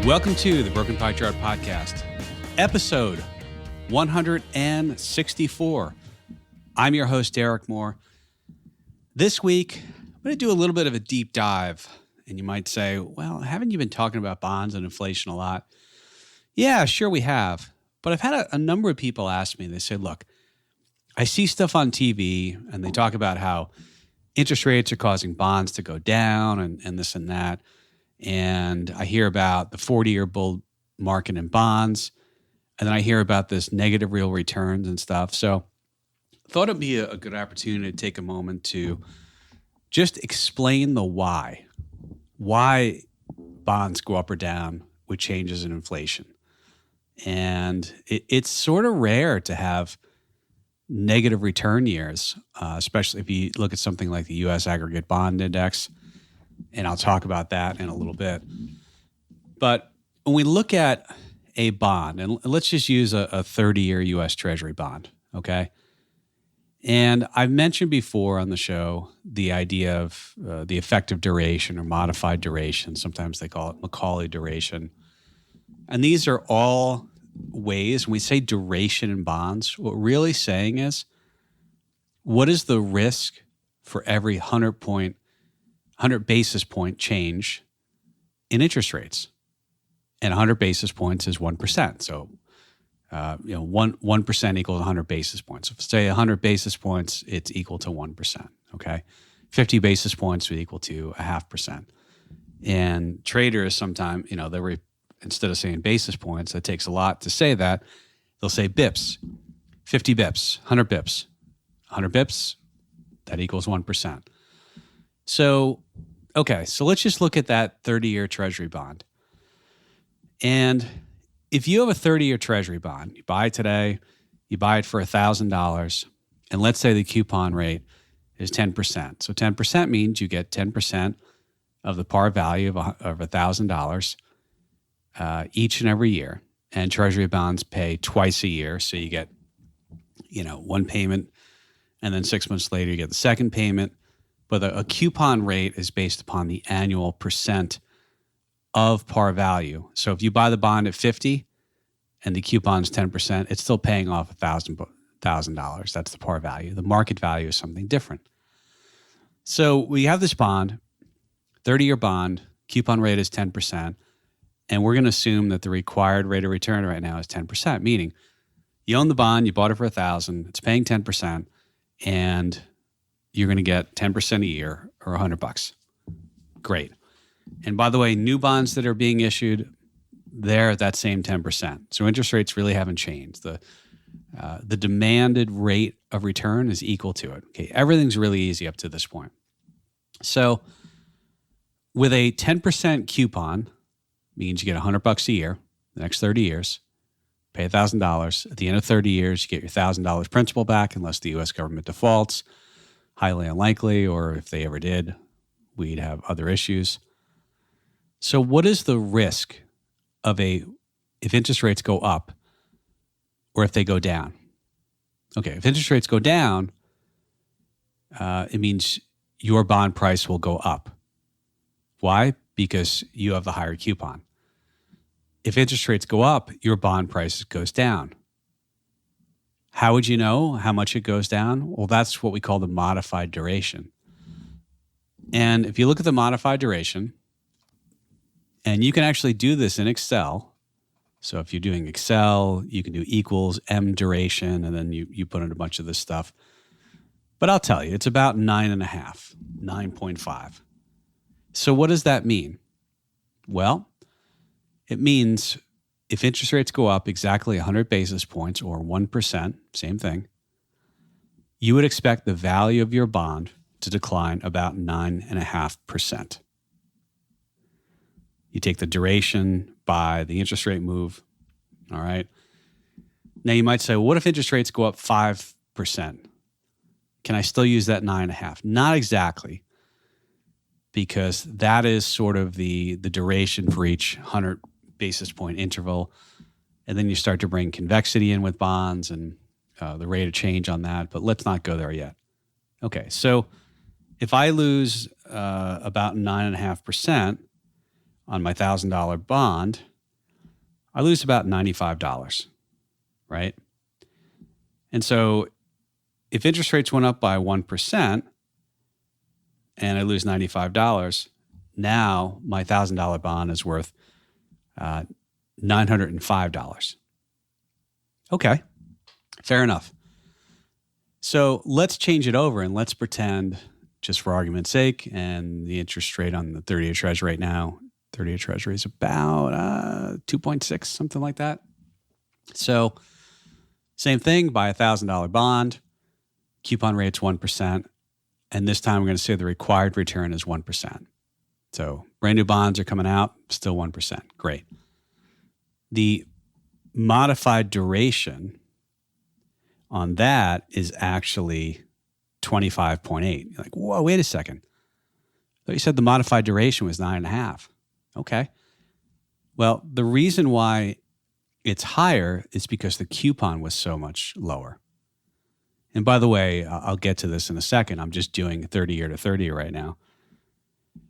Welcome to the Broken Pie Chart Podcast, episode 164. I'm your host, Derek Moore. This week, I'm going to do a little bit of a deep dive. And you might say, well, haven't you been talking about bonds and inflation a lot? Yeah, sure we have. But I've had a number of people ask me, they say, look, I see stuff on TV and they talk about how interest rates are causing bonds to go down and this and that. And I hear about the 40-year bull market in bonds. And then I hear about this negative real returns and stuff. So I thought it'd be a good opportunity to take a moment to just explain the why bonds go up or down with changes in inflation. And it's sort of rare to have negative return years, especially if you look at something like the U.S. Aggregate Bond Index. And I'll talk about that in a little bit. But when we look at a bond, and let's just use a 30-year U.S. Treasury bond, okay? And I've mentioned before on the show the idea of the effective duration or modified duration. Sometimes they call it Macaulay duration. And these are all ways, when we say duration in bonds, what we're really saying is, what is the risk for every 100 basis point change in interest rates? And 100 basis points is 1%. So, 1% equals 100 basis points. So if say 100 basis points, it's equal to 1%, okay? 50 basis points would equal to 0.5%. And traders sometimes, instead of saying basis points, it takes a lot to say that. They'll say bips, 50 bips, 100 bips. 100 bips, that equals 1%. So let's just look at that 30-year Treasury bond. And if you have a 30-year Treasury bond, you buy it today, you buy it for $1,000, and let's say the coupon rate is 10%. So 10% means you get 10% of the par value of $1,000 each and every year. And Treasury bonds pay twice a year, so you get, one payment, and then 6 months later you get the second payment. But a coupon rate is based upon the annual percent of par value. So if you buy the bond at 50 and the coupon's 10%, it's still paying off $1,000. That's the par value. The market value is something different. So we have this bond, 30-year bond, coupon rate is 10%, and we're going to assume that the required rate of return right now is 10%, meaning you own the bond, you bought it for $1,000, it's paying 10%, and you're going to get 10% a year or $100. Great. And by the way, new bonds that are being issued, they're at that same 10%. So interest rates really haven't changed. The demanded rate of return is equal to it. Okay, everything's really easy up to this point. So with a 10% coupon, means you get $100 a year the next 30 years, pay $1,000. At the end of 30 years, you get your $1,000 principal back unless the U.S. government defaults. Highly unlikely, or if they ever did, we'd have other issues. So what is the risk of if interest rates go up or if they go down? Okay, if interest rates go down, it means your bond price will go up. Why? Because you have the higher coupon. If interest rates go up, your bond price goes down. How would you know how much it goes down? Well, that's what we call the modified duration. And if you look at the modified duration, and you can actually do this in Excel. So if you're doing Excel, you can do equals M duration, and then you put in a bunch of this stuff. But I'll tell you, it's about 9.5, 9.5. So what does that mean? Well, it means if interest rates go up exactly 100 basis points or 1%, same thing, you would expect the value of your bond to decline about 9.5%. You take the duration by the interest rate move, all right? Now you might say, well, what if interest rates go up 5%? Can I still use that 9.5? Not exactly, because that is sort of the duration for each 100 basis point interval. And then you start to bring convexity in with bonds and the rate of change on that. But let's not go there yet. Okay, so if I lose about 9.5% on my $1,000 bond, I lose about $95, right? And so if interest rates went up by 1% and I lose $95, now my $1,000 bond is worth $905. Okay, fair enough. So let's change it over and let's pretend, just for argument's sake, and the interest rate on the 30-year Treasury right now, 30-year Treasury is about 2.6, something like that. So same thing, buy a $1,000 bond, coupon rate's 1%, and this time we're going to say the required return is 1%. So brand new bonds are coming out, still 1%. Great. The modified duration on that is actually 25.8. You're like, whoa, wait a second. I thought you said the modified duration was 9.5. Okay. Well, the reason why it's higher is because the coupon was so much lower. And by the way, I'll get to this in a second. I'm just doing 30-year to 30-year right now.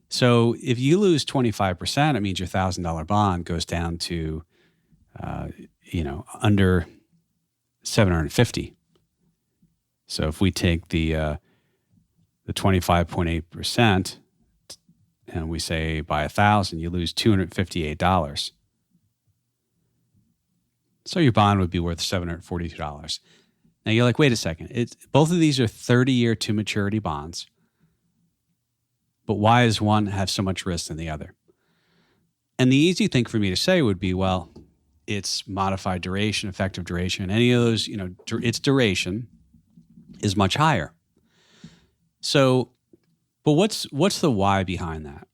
So if you lose 25%, it means your $1,000 bond goes down to, under 750. So if we take the 25.8% and we say by 1,000, you lose $258. So your bond would be worth $742. Now you're like, wait a second. Both of these are 30-year to maturity bonds. But why does one have so much risk than the other? And the easy thing for me to say would be, well, it's modified duration, effective duration. Any of those, its duration is much higher. So, but what's the why behind that?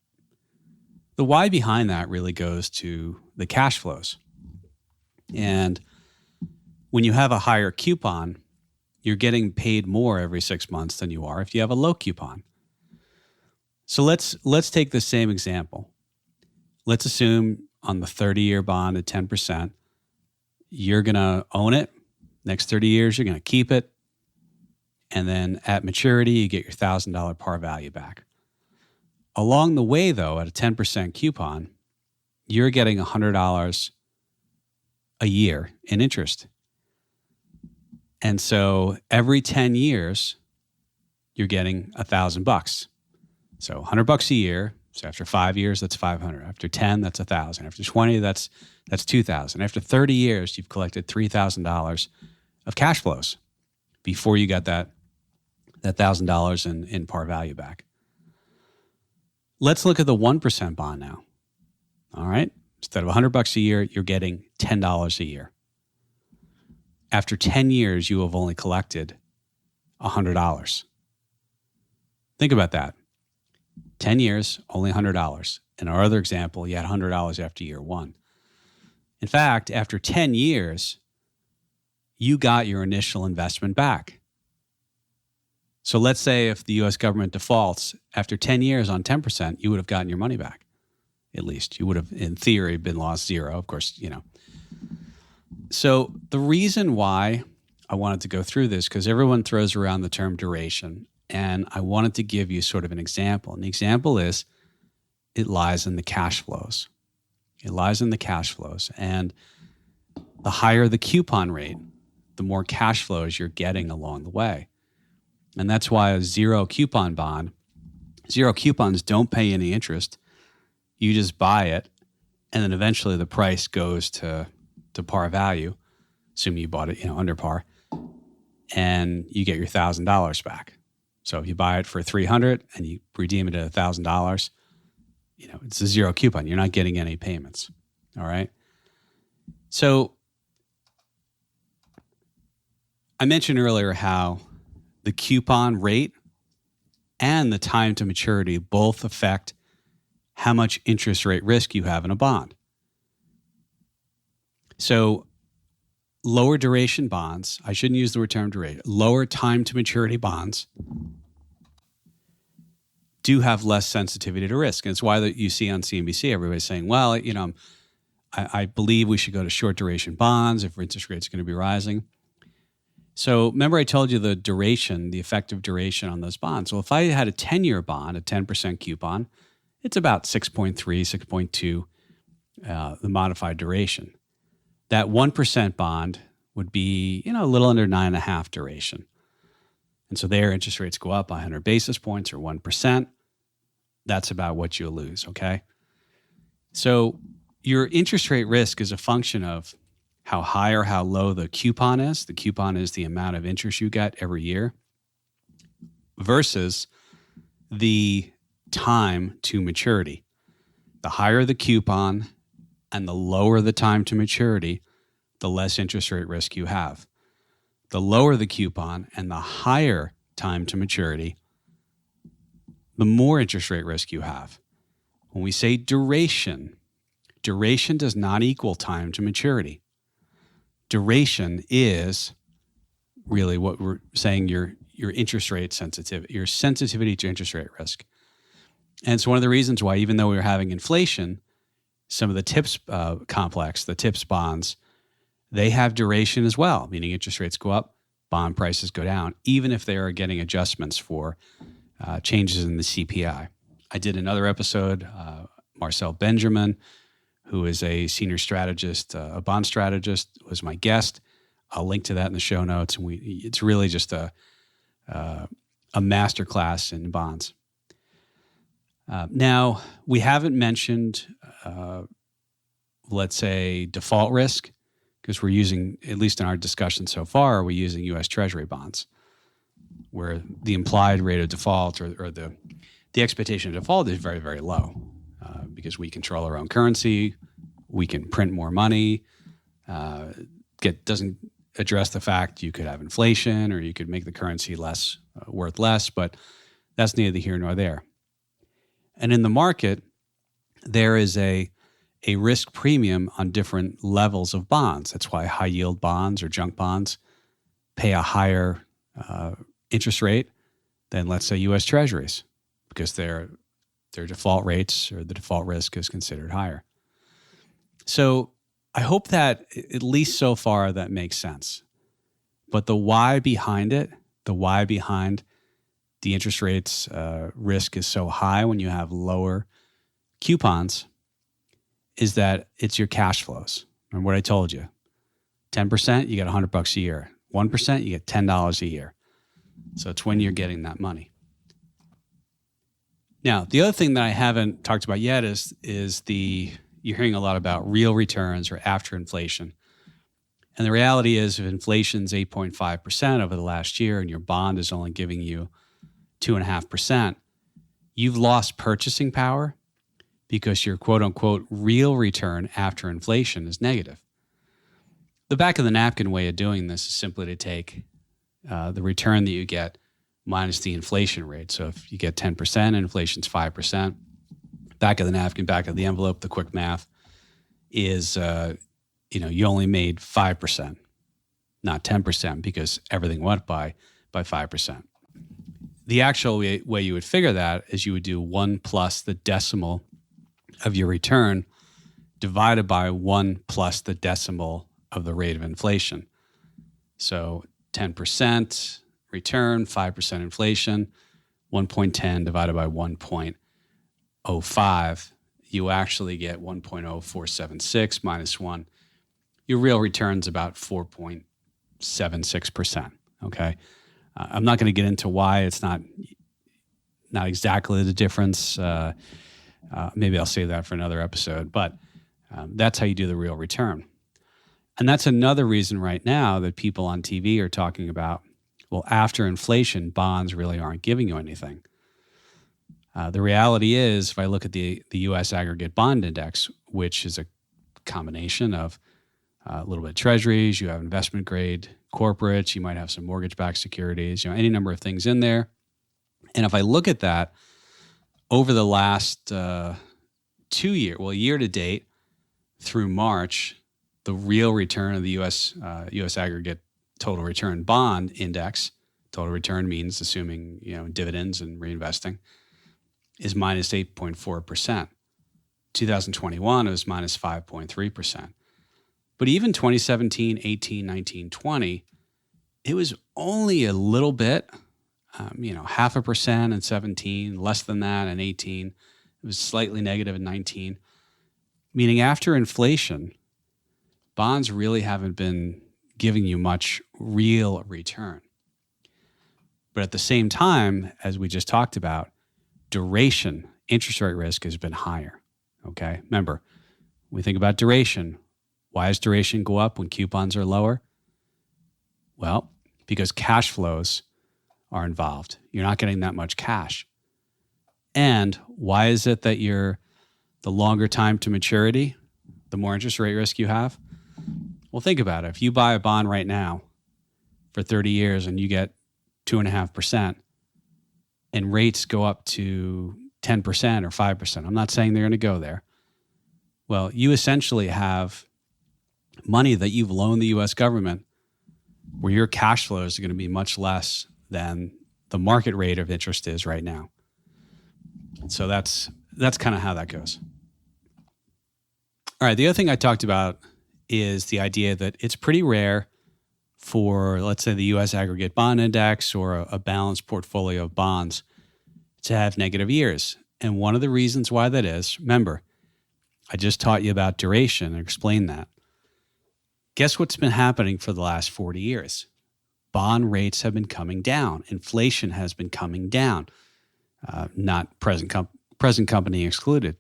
The why behind that really goes to the cash flows. And when you have a higher coupon, you're getting paid more every 6 months than you are if you have a low coupon. So let's take the same example. Let's assume on the 30-year bond at 10%, you're going to own it. Next 30 years, you're going to keep it. And then at maturity, you get your $1,000 par value back. Along the way, though, at a 10% coupon, you're getting $100 a year in interest. And so every 10 years, you're getting $1,000. So $100 a year. So after 5 years, that's $500. After 10, that's $1,000. After 20, that's $2,000. After 30 years, you've collected $3,000 of cash flows before you got that $1,000 in par value back. Let's look at the 1% bond now. All right. Instead of $100 a year, you're getting $10 a year. After 10 years, you have only collected $100. Think about that. 10 years, only $100. In our other example, you had $100 after year one. In fact, after 10 years, you got your initial investment back. So let's say if the U.S. government defaults, after 10 years on 10%, you would have gotten your money back. At least you would have, in theory, been lost zero. Of course, So the reason why I wanted to go through this, because everyone throws around the term duration, and I wanted to give you sort of an example. And the example is it lies in the cash flows. It lies in the cash flows. And the higher the coupon rate, the more cash flows you're getting along the way. And that's why a zero coupons don't pay any interest. You just buy it, and then eventually the price goes to par value, assuming you bought it, under par, and you get your $1,000 back. So if you buy it for $300 and you redeem it at $1,000, it's a zero coupon. You're not getting any payments. All right. So I mentioned earlier how the coupon rate and the time to maturity both affect how much interest rate risk you have in a bond. So lower duration bonds, I shouldn't use the word term duration, lower time to maturity bonds do have less sensitivity to risk. And it's why you see on CNBC, everybody's saying, well, I believe we should go to short duration bonds if interest rates are going to be rising. So remember I told you the duration, the effective duration on those bonds. Well, if I had a 10-year bond, a 10% coupon, it's about 6.3, 6.2, the modified duration. That 1% bond would be, a little under 9.5 duration. And so there, interest rates go up 100 basis points or 1%. That's about what you'll lose, okay? So your interest rate risk is a function of how high or how low the coupon is. The coupon is the amount of interest you get every year versus the time to maturity. The higher the coupon and the lower the time to maturity, the less interest rate risk you have. The lower the coupon and the higher time to maturity, the more interest rate risk you have. When we say duration does not equal time to maturity. Duration is really what we're saying your interest rate sensitivity, your sensitivity to interest rate risk. And it's one of the reasons why, even though we were having inflation, some of the TIPS complex, the TIPS bonds, they have duration as well, meaning interest rates go up, bond prices go down, even if they are getting adjustments for changes in the CPI. I did another episode, Marcel Benjamin, who is a senior strategist, a bond strategist, was my guest. I'll link to that in the show notes. And it's really just a masterclass in bonds. Now, we haven't mentioned, let's say, default risk, because we're using, at least in our discussion so far, we're using U.S. Treasury bonds, where the implied rate of default or the expectation of default is very, very low. Because we control our own currency, we can print more money. Doesn't address the fact you could have inflation or you could make the currency less worth less, but that's neither here nor there. And in the market, there is a risk premium on different levels of bonds. That's why high yield bonds or junk bonds pay a higher interest rate than, let's say, U.S. Treasuries, because their default rates or the default risk is considered higher. So I hope that, at least so far, that makes sense. But the why behind it, the why behind the interest rates risk is so high when you have lower coupons, is that it's your cash flows. And what I told you, 10%, you get $100 a year. 1%, you get $10 a year. So it's when you're getting that money. Now, the other thing that I haven't talked about yet is you're hearing a lot about real returns or after inflation. And the reality is, if inflation's 8.5% over the last year and your bond is only giving you 2.5%, you've lost purchasing power because your quote unquote real return after inflation is negative. The back of the napkin way of doing this is simply to take the return that you get minus the inflation rate. So if you get 10% and inflation's 5%, back of the napkin, back of the envelope, the quick math is, you only made 5%, not 10%, because everything went by 5%. The actual way you would figure that is you would do 1 plus the decimal of your return divided by 1 plus the decimal of the rate of inflation. So 10% return, 5% inflation, 1.10 divided by 1.05, you actually get 1.0476 minus 1. Your real return's about 4.76%, okay? I'm not going to get into why it's not exactly the difference. Maybe I'll save that for another episode, but that's how you do the real return. And that's another reason right now that people on TV are talking about, well, after inflation, bonds really aren't giving you anything. The reality is, if I look at the U.S. aggregate bond index, which is a combination of a little bit of treasuries, you have investment grade corporates, you might have some mortgage-backed securities, any number of things in there. And if I look at that over the last 2 years, year to date through March, the real return of the U.S. aggregate total return bond index, total return means assuming dividends and reinvesting, is minus 8.4%. 2021, it was minus 5.3%. But even 2017, 18, 19, 20, it was only a little bit, 0.5% in 17, less than that in 18. It was slightly negative in 19, meaning after inflation, bonds really haven't been giving you much real return. But at the same time, as we just talked about, duration, interest rate risk has been higher. Okay. Remember, when we think about duration, why does duration go up when coupons are lower? Well, because cash flows are involved. You're not getting that much cash. And why is it that the longer time to maturity, the more interest rate risk you have? Well, think about it. If you buy a bond right now for 30 years and you get 2.5%, and rates go up to 10% or 5%, I'm not saying they're going to go there. Well, you essentially have money that you've loaned the U.S. government where your cash flows are going to be much less than the market rate of interest is right now. And so that's kind of how that goes. All right, the other thing I talked about is the idea that it's pretty rare for, let's say, the U.S. aggregate bond index or a balanced portfolio of bonds to have negative years. And one of the reasons why that is, remember, I just taught you about duration and explained that. Guess what's been happening for the last 40 years? Bond rates have been coming down. Inflation has been coming down, not present company excluded.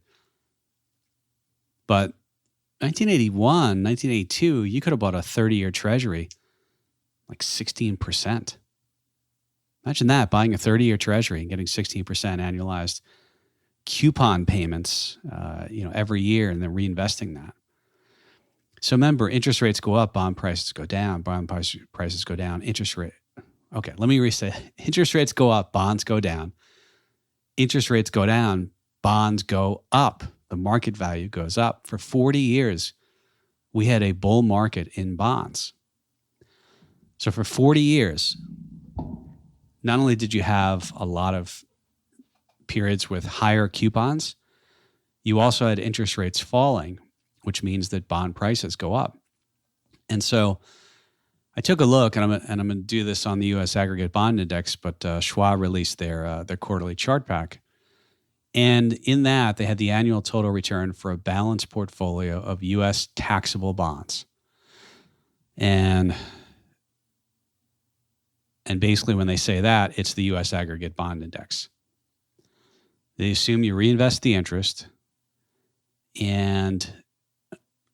But 1981, 1982, you could have bought a 30-year treasury like 16%. Imagine that, buying a 30-year treasury and getting 16% annualized coupon payments every year and then reinvesting that. So remember, interest rates go up, bond prices go down, prices go down, Okay, let me restate. Interest rates go up, bonds go down. Interest rates go down, bonds go up. The market value goes up. For 40 years, we had a bull market in bonds. So for 40 years, not only did you have a lot of periods with higher coupons, you also had interest rates falling, which means that bond prices go up. And so I took a look, and I'm going to do this on the U.S. Aggregate Bond Index, but Schwab released their quarterly chart pack. And in that, they had the annual total return for a balanced portfolio of U.S. taxable bonds. And basically when they say that, it's the U.S. Aggregate Bond Index. They assume you reinvest the interest. And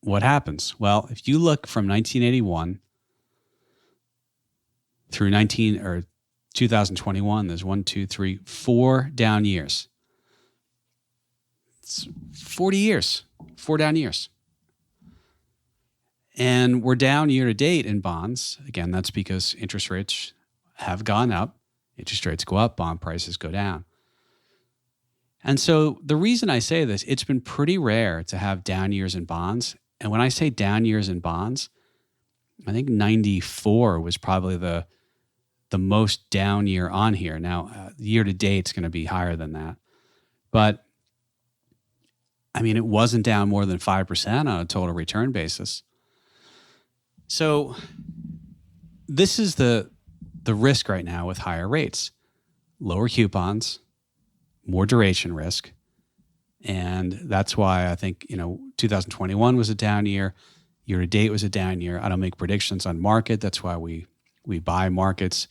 what happens? Well, if you look from 1981 through 2021, there's 4 down years. It's 40 years, 4 down years. And we're down year to date in bonds. Again, that's because interest rates have gone up. Interest rates go up, bond prices go down. And so the reason I say this, it's been pretty rare to have down years in bonds. And when I say down years in bonds, I think 94 was probably the most down year on here. Now, year to date, it's going to be higher than that. But I mean, it wasn't down more than 5% on a total return basis. So this is the risk right now with higher rates. Lower coupons, more duration risk. And that's why I think, 2021 was a down year. Year to date was a down year. I don't make predictions on market. That's why we buy markets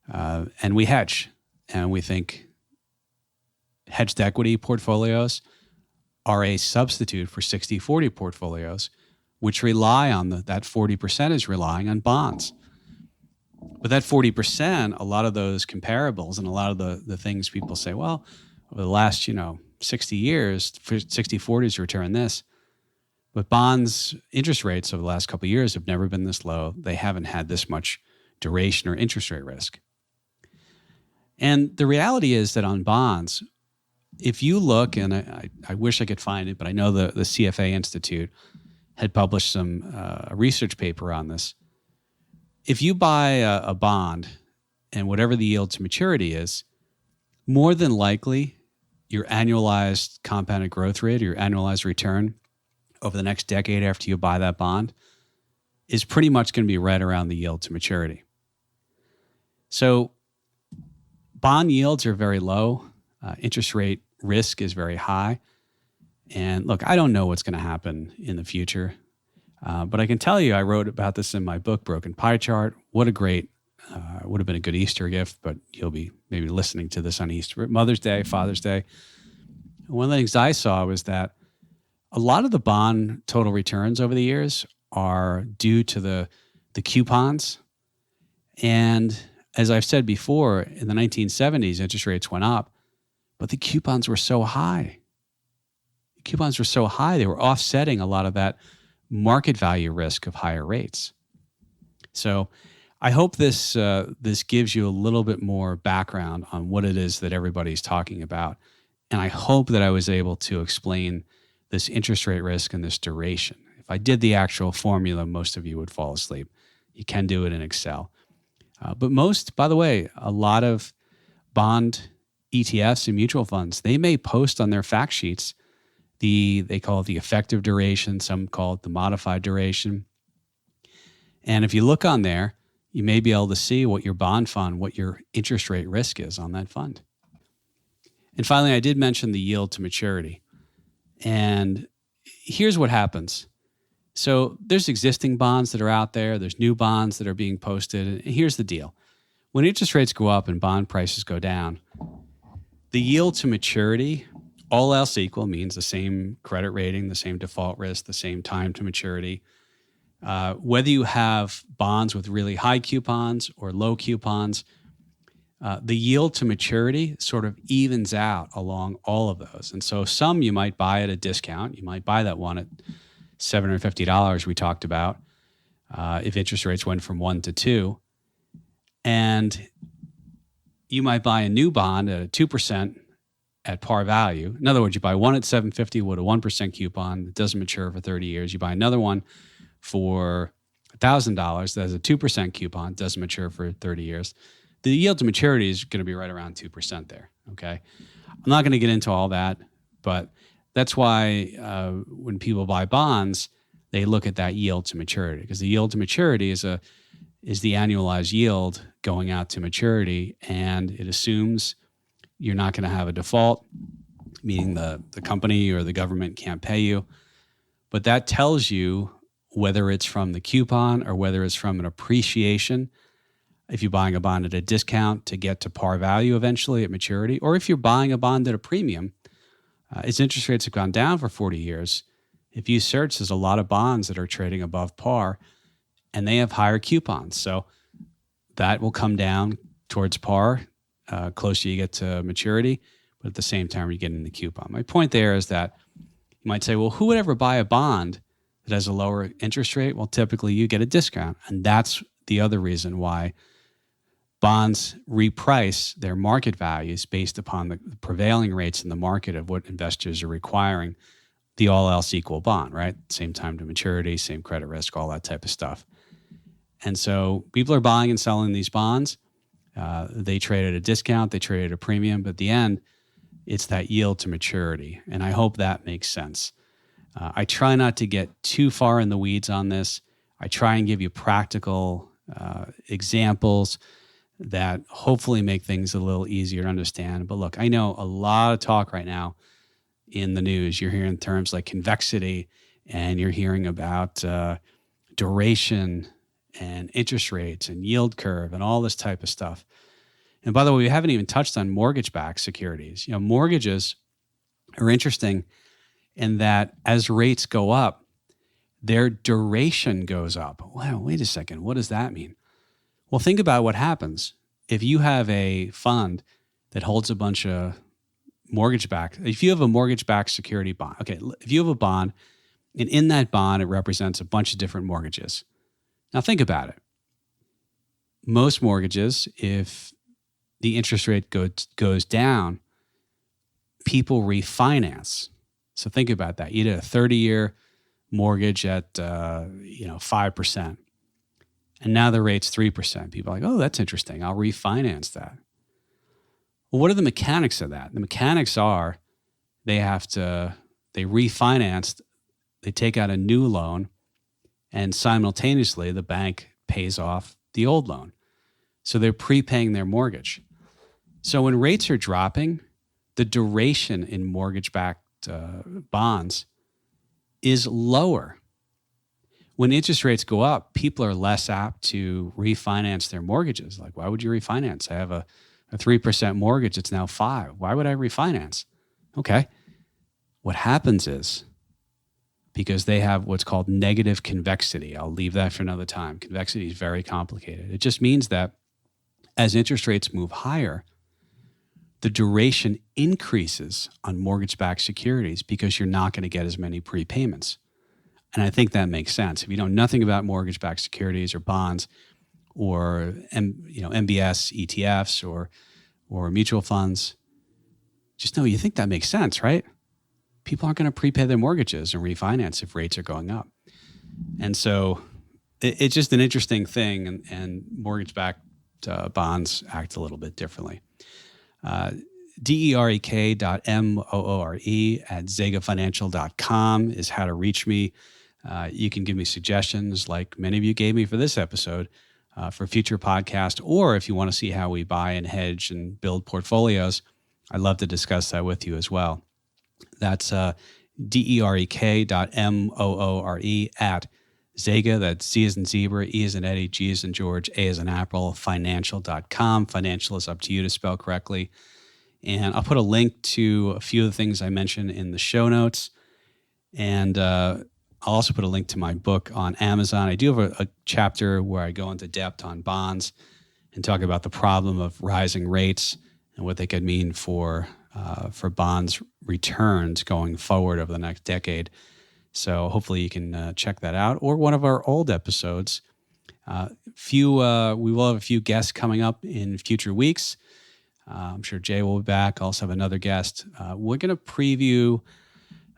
and we hedge. And we think hedged equity portfolios are a substitute for 60-40 portfolios, which rely on that 40% is relying on bonds. But that 40%, a lot of those comparables and a lot of the things people say, well, over the last, 60 years, 60-40s return this. But bonds, interest rates over the last couple of years have never been this low. They haven't had this much duration or interest rate risk. And the reality is that on bonds, if you look, and I wish I could find it, but I know the CFA Institute had published a research paper on this. If you buy a bond and whatever the yield to maturity is, more than likely your annualized compounded growth rate or your annualized return over the next decade after you buy that bond is pretty much going to be right around the yield to maturity. So bond yields are very low. Interest rate risk is very high. And look, I don't know what's going to happen in the future. But I can tell you, I wrote about this in my book, Broken Pie Chart. What a great, would have been a good Easter gift, but you'll be maybe listening to this on Easter, Mother's Day, Father's Day. One of the things I saw was that a lot of the bond total returns over the years are due to the coupons. And as I've said before, in the 1970s, interest rates went up, but the coupons were so high. The coupons were so high, they were offsetting a lot of that market value risk of higher rates. So I hope this gives you a little bit more background on what it is that everybody's talking about. And I hope that I was able to explain this interest rate risk and this duration. If I did the actual formula, most of you would fall asleep. You can do it in Excel. But by the way, a lot of bond ETFs and mutual funds, they may post on their fact sheets they call it the effective duration, some call it the modified duration. And if you look on there, you may be able to see what your bond fund, what your interest rate risk is on that fund. And finally, I did mention the yield to maturity. And here's what happens. So there's existing bonds that are out there. There's new bonds that are being posted. And here's the deal. When interest rates go up and bond prices go down, the yield to maturity, all else equal, means the same credit rating, the same default risk, the same time to maturity. Whether you have bonds with really high coupons or low coupons, the yield to maturity sort of evens out along all of those. And so some you might buy at a discount. You might buy that one at $750 we talked about if interest rates went from 1 to 2. And you might buy a new bond at a 2% at par value. In other words, you buy one at $750 with a 1% coupon that doesn't mature for 30 years. You buy another one for $1,000 that has a 2% coupon, doesn't mature for 30 years. The yield to maturity is going to be right around 2% there, okay? I'm not going to get into all that, but that's why when people buy bonds, they look at that yield to maturity, because the yield to maturity is the annualized yield going out to maturity, and it assumes you're not going to have a default, meaning the company or the government can't pay you. But that tells you whether it's from the coupon or whether it's from an appreciation, if you're buying a bond at a discount to get to par value eventually at maturity, or if you're buying a bond at a premium. As interest rates have gone down for 40 years, if you search, there's a lot of bonds that are trading above par, and they have higher coupons. So that will come down towards par closer you get to maturity, but at the same time, you're getting the coupon. My point there is that you might say, well, who would ever buy a bond that has a lower interest rate? Well, typically you get a discount. And that's the other reason why bonds reprice their market values based upon the prevailing rates in the market of what investors are requiring, the all else equal bond, right? Same time to maturity, same credit risk, all that type of stuff. And so people are buying and selling these bonds. They trade at a discount, they trade at a premium, but at the end, it's that yield to maturity. And I hope that makes sense. I try not to get too far in the weeds on this. I try and give you practical examples that hopefully make things a little easier to understand. But look, I know a lot of talk right now in the news. You're hearing terms like convexity, and you're hearing about duration and interest rates and yield curve and all this type of stuff. And by the way, we haven't even touched on mortgage-backed securities. Mortgages are interesting in that as rates go up, their duration goes up. Wow, wait a second. What does that mean? Well, think about what happens if you have a fund that holds a bunch of mortgage-backed. If you have a mortgage-backed security bond, okay, if you have a bond, and in that bond, it represents a bunch of different mortgages. Now, think about it. Most mortgages, if the interest rate goes down, people refinance. So think about that. You did a 30-year mortgage at 5%, and now the rate's 3%. People are like, oh, that's interesting. I'll refinance that. Well, what are the mechanics of that? The mechanics are they refinance, they take out a new loan, and simultaneously the bank pays off the old loan. So they're prepaying their mortgage. So when rates are dropping, the duration in mortgage-backed bonds is lower. when interest rates go up, people are less apt to refinance their mortgages. Like, why would you refinance? I have a 3% mortgage. It's now 5%. Why would I refinance? Okay. What happens is, because they have what's called negative convexity. I'll leave that for another time. Convexity is very complicated. It just means that as interest rates move higher, the duration increases on mortgage-backed securities because you're not going to get as many prepayments. And I think that makes sense. If you know nothing about mortgage-backed securities or bonds or MBS, ETFs or mutual funds, just know you think that makes sense, right? People aren't going to prepay their mortgages and refinance if rates are going up. And so it's just an interesting thing, and mortgage-backed bonds act a little bit differently. derek.moore@zegafinancial.com is how to reach me. You can give me suggestions like many of you gave me for this episode for future podcasts, or if you want to see how we buy and hedge and build portfolios, I'd love to discuss that with you as well. That's derek.moore@Zega, that's Z as in zebra, E as in Eddie, G as in George, A as in Apple, financial.com. Financial is up to you to spell correctly. And I'll put a link to a few of the things I mentioned in the show notes. And I'll also put a link to my book on Amazon. I do have a chapter where I go into depth on bonds and talk about the problem of rising rates and what they could mean for bonds returns going forward over the next decade. So hopefully you can check that out, or one of our old episodes. We will have a few guests coming up in future weeks. I'm sure Jay will be back. I'll also have another guest. We're going to preview.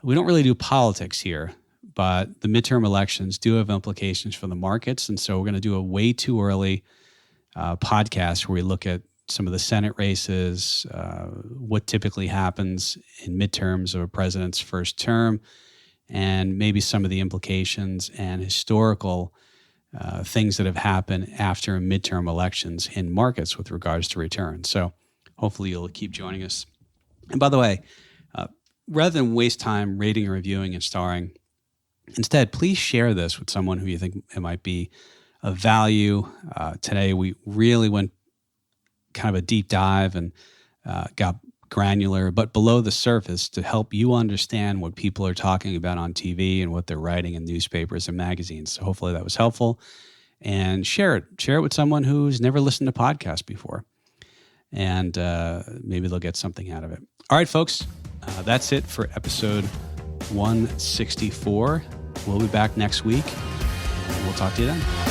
We don't really do politics here, but the midterm elections do have implications for the markets. And so we're going to do a way too early podcast where we look at some of the Senate races, what typically happens in midterms of a president's first term, and maybe some of the implications and historical things that have happened after midterm elections in markets with regards to returns. So hopefully you'll keep joining us. And by the way, rather than waste time rating and reviewing and starring, instead, please share this with someone who you think it might be of value. Today, we really went kind of a deep dive and got granular, but below the surface to help you understand what people are talking about on TV and what they're writing in newspapers and magazines. So hopefully that was helpful. And share it. Share it with someone who's never listened to podcasts before. And maybe they'll get something out of it. All right, folks. That's it for episode 164. We'll be back next week. And we'll talk to you then.